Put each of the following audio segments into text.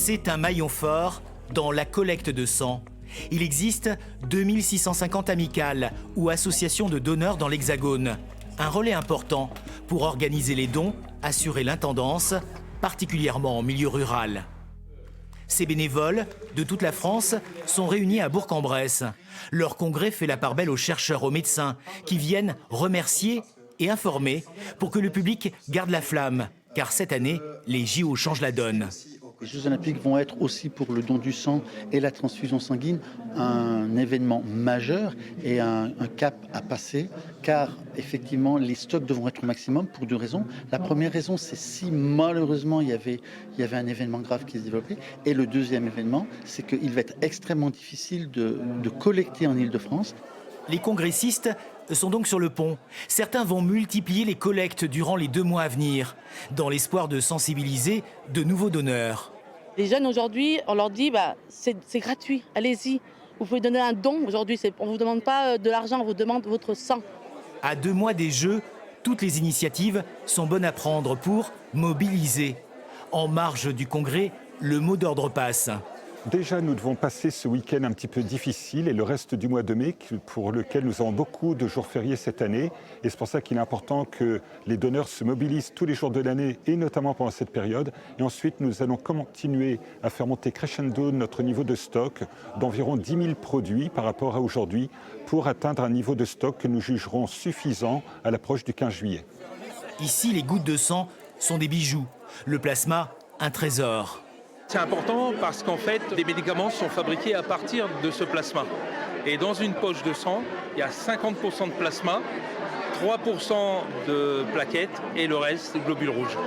C'est un maillon fort dans la collecte de sang. Il existe 2650 amicales ou associations de donneurs dans l'Hexagone. Un relais important pour organiser les dons, assurer l'intendance, particulièrement en milieu rural. Ces bénévoles de toute la France sont réunis à Bourg-en-Bresse. Leur congrès fait la part belle aux chercheurs, aux médecins qui viennent remercier et informer pour que le public garde la flamme. Car cette année, les JO changent la donne. Les Jeux Olympiques vont être aussi pour le don du sang et la transfusion sanguine un événement majeur et un cap à passer, car effectivement les stocks devront être au maximum pour deux raisons. La première raison, c'est si malheureusement il y avait un événement grave qui se développait, et le deuxième événement, c'est qu'il va être extrêmement difficile de collecter en Île-de-France. Les congressistes sont donc sur le pont. Certains vont multiplier les collectes durant les 2 mois à venir, dans l'espoir de sensibiliser de nouveaux donneurs. Les jeunes aujourd'hui, on leur dit c'est gratuit, allez-y. Vous pouvez donner un don aujourd'hui, on ne vous demande pas de l'argent, on vous demande votre sang. À 2 mois des Jeux, toutes les initiatives sont bonnes à prendre pour mobiliser. En marge du congrès, le mot d'ordre passe. Déjà, nous devons passer ce week-end un petit peu difficile et le reste du mois de mai pour lequel nous avons beaucoup de jours fériés cette année. Et c'est pour ça qu'il est important que les donneurs se mobilisent tous les jours de l'année et notamment pendant cette période. Et ensuite, nous allons continuer à faire monter crescendo notre niveau de stock d'environ 10 000 produits par rapport à aujourd'hui pour atteindre un niveau de stock que nous jugerons suffisant à l'approche du 15 juillet. Ici, les gouttes de sang sont des bijoux. Le plasma, un trésor. C'est important parce qu'en fait, les médicaments sont fabriqués à partir de ce plasma. Et dans une poche de sang, il y a 50% de plasma, 3% de plaquettes et le reste, c'est globules rouges.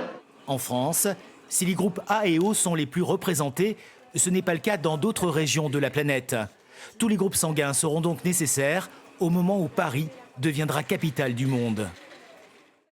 En France, si les groupes A et O sont les plus représentés, ce n'est pas le cas dans d'autres régions de la planète. Tous les groupes sanguins seront donc nécessaires au moment où Paris deviendra capitale du monde.